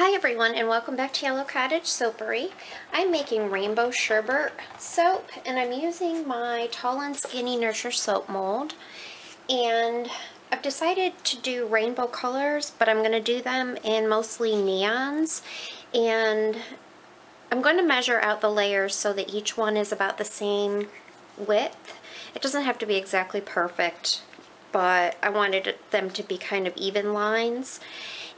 Hi everyone, and welcome back to Yellow Cottage Soapery. I'm making rainbow sherbet soap, and I'm using my Tall and Skinny Nurture soap mold. And I've decided to do rainbow colors, but I'm going to do them in mostly neons. And I'm going to measure out the layers so that each one is about the same width. It doesn't have to be exactly perfect, but I wanted them to be kind of even lines.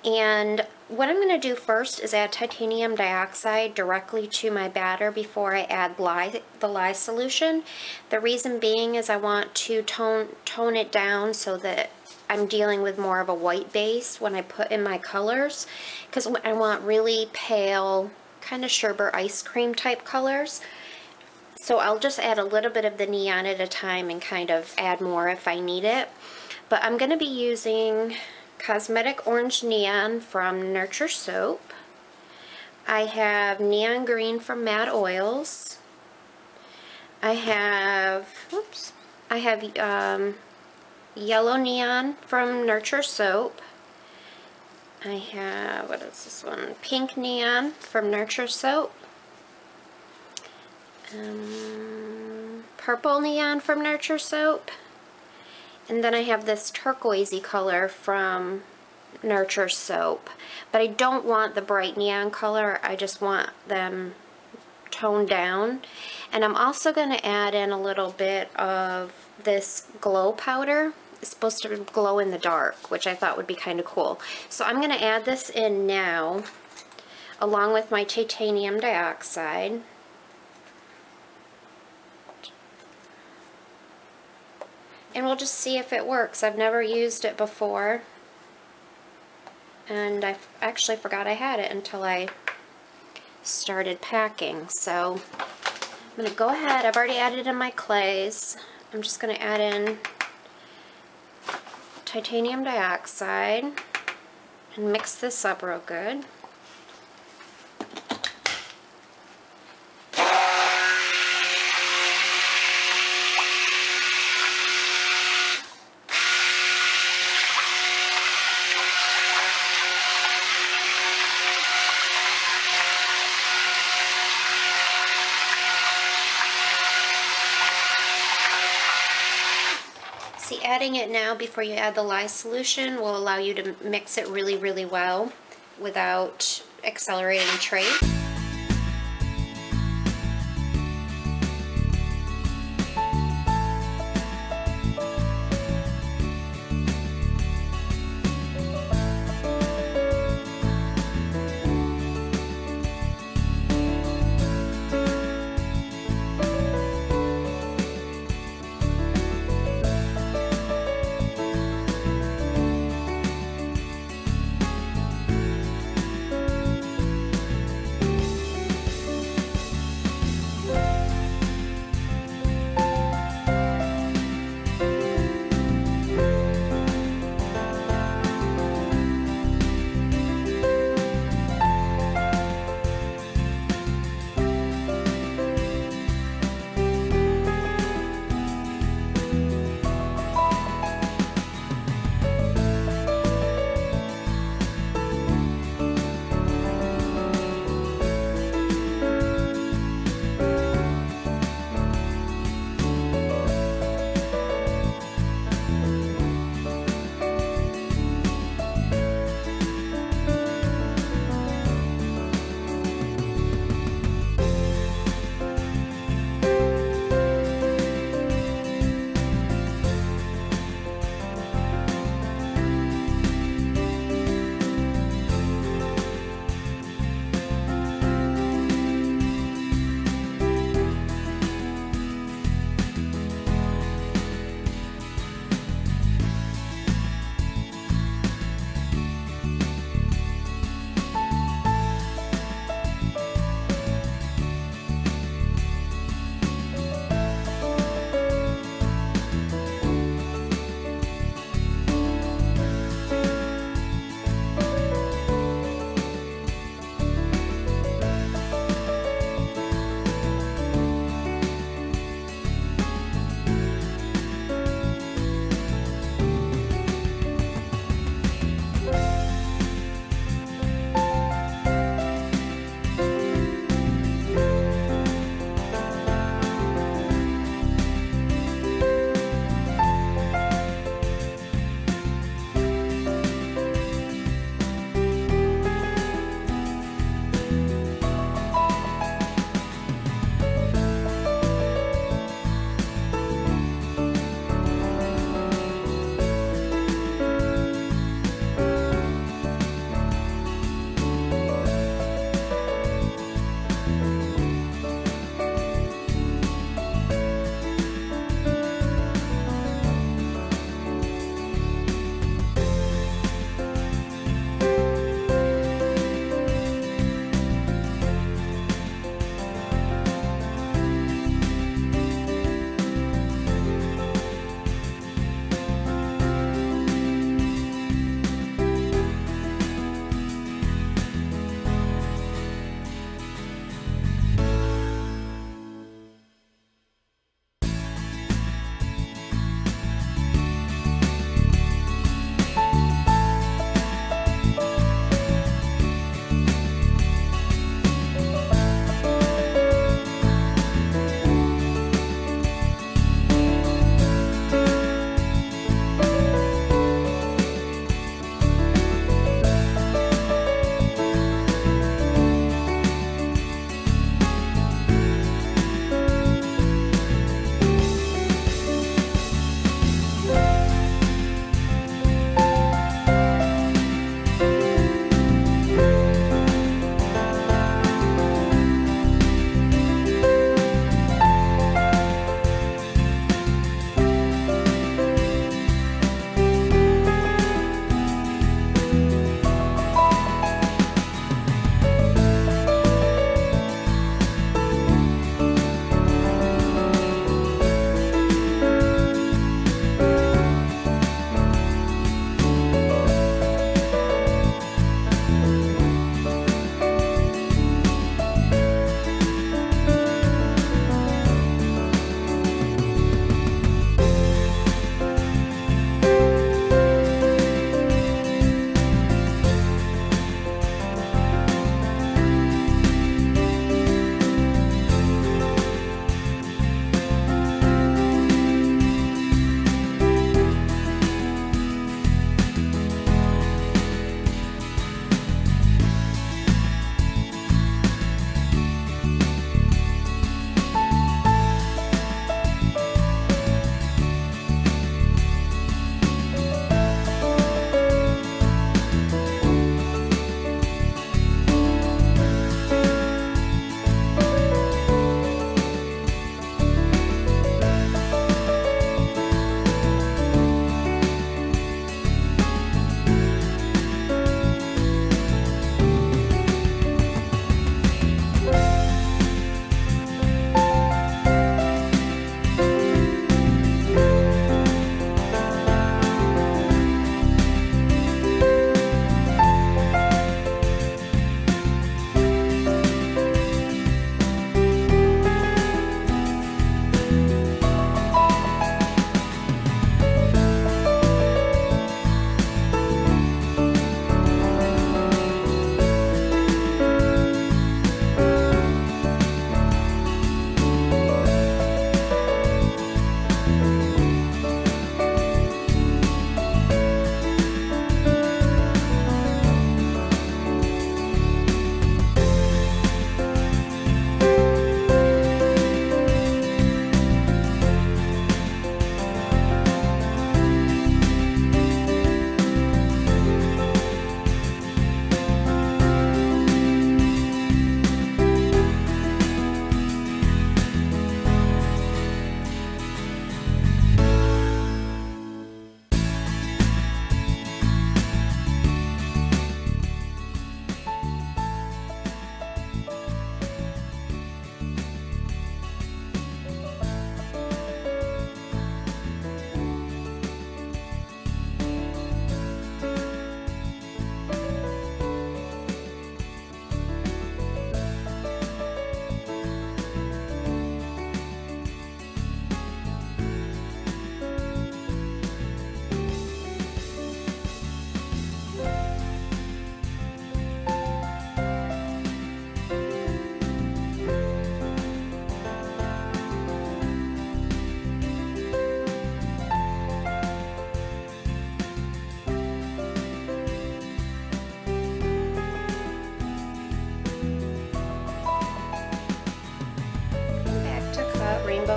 And what I'm going to do first is add titanium dioxide directly to my batter before I add the lye solution. The reason being is I want to tone it down so that I'm dealing with more of a white base when I put in my colors, because I want really pale, kind of sherbet ice cream type colors. So I'll just add a little bit of the neon at a time and kind of add more if I need it. But I'm going to be using Cosmetic Orange Neon from Nurture Soap. I have Neon Green from Mad Oils. I have Yellow Neon from Nurture Soap. I have, what is this one? Pink Neon from Nurture Soap. Purple Neon from Nurture Soap. And then I have this turquoisey color from Nurture Soap. But I don't want the bright neon color, I just want them toned down. And I'm also going to add in a little bit of this glow powder. It's supposed to glow in the dark, which I thought would be kind of cool. So I'm going to add this in now, along with my titanium dioxide. And we'll just see if it works. I've never used it before, and I actually forgot I had it until I started packing. So I'm going to go ahead. I've already added in my clays. I'm just going to add in titanium dioxide and mix this up real good. See, adding it now before you add the lye solution will allow you to mix it really, really well without accelerating trade.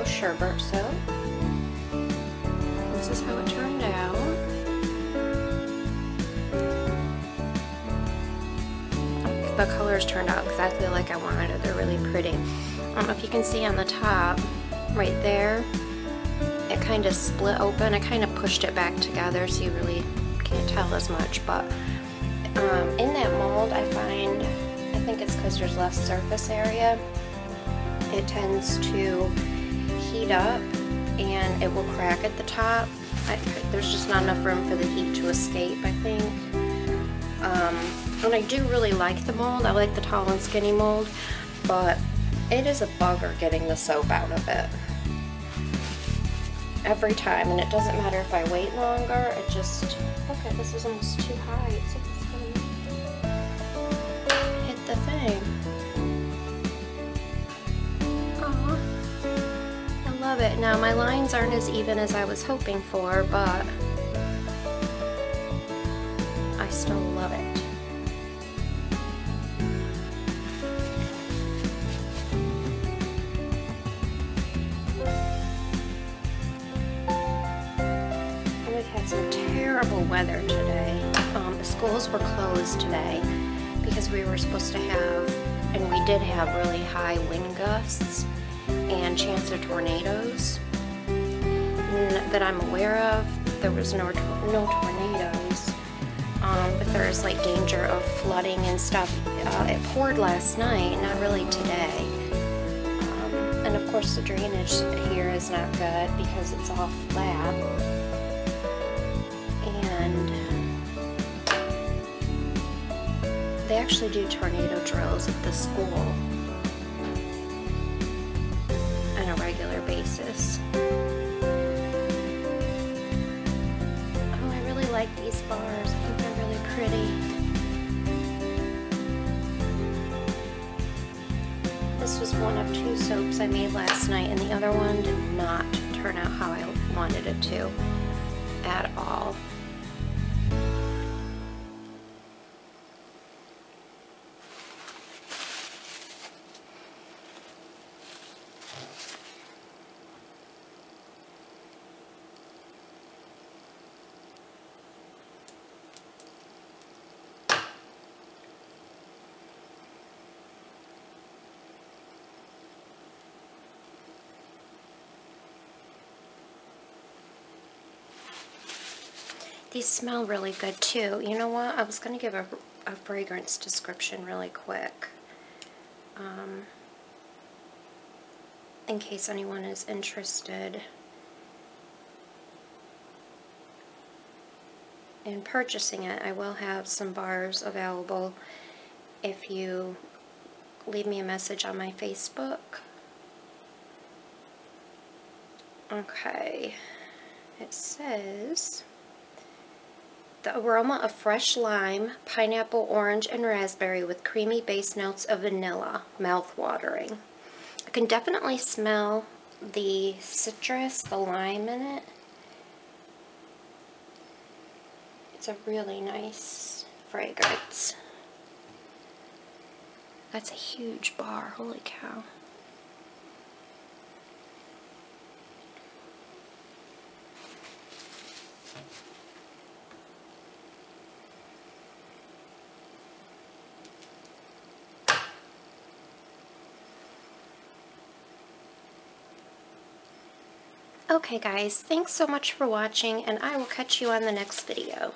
sherbet soap. This is how it turned out. The colors turned out exactly like I wanted it. They're really pretty. I don't know if you can see on the top, right there, it kind of split open. I kind of pushed it back together so you really can't tell as much, but in that mold I think it's because there's less surface area, it tends to heat up and it will crack at the top. There's just not enough room for the heat to escape, I think. And I do really like the mold. I like the tall and skinny mold, but it is a bugger getting the soap out of it every time, and it doesn't matter if I wait longer. It just, okay, this is almost too high. It's gonna hit the thing. Aw, I love it. Now my lines aren't as even as I was hoping for, but I still love it. Some terrible weather today. The schools were closed today because we were supposed to have, and we did have, really high wind gusts and chance of tornadoes. That I'm aware of, there was no tornadoes, but there's like danger of flooding and stuff. It poured last night, not really today. And of course the drainage here is not good because it's all flat. And they actually do tornado drills at the school on a regular basis. Oh, I really like these bars. I think they're really pretty. This was one of 2 soaps I made last night, and the other one did not turn out how I wanted it to at all. These smell really good too. You know what? I was going to give a fragrance description really quick. In case anyone is interested in purchasing it. I will have some bars available if you leave me a message on my Facebook. Okay. It says, the aroma of fresh lime, pineapple, orange, and raspberry with creamy base notes of vanilla. Mouth-watering. I can definitely smell the citrus, the lime in it. It's a really nice fragrance. That's a huge bar. Holy cow. Okay guys, thanks so much for watching, and I will catch you on the next video.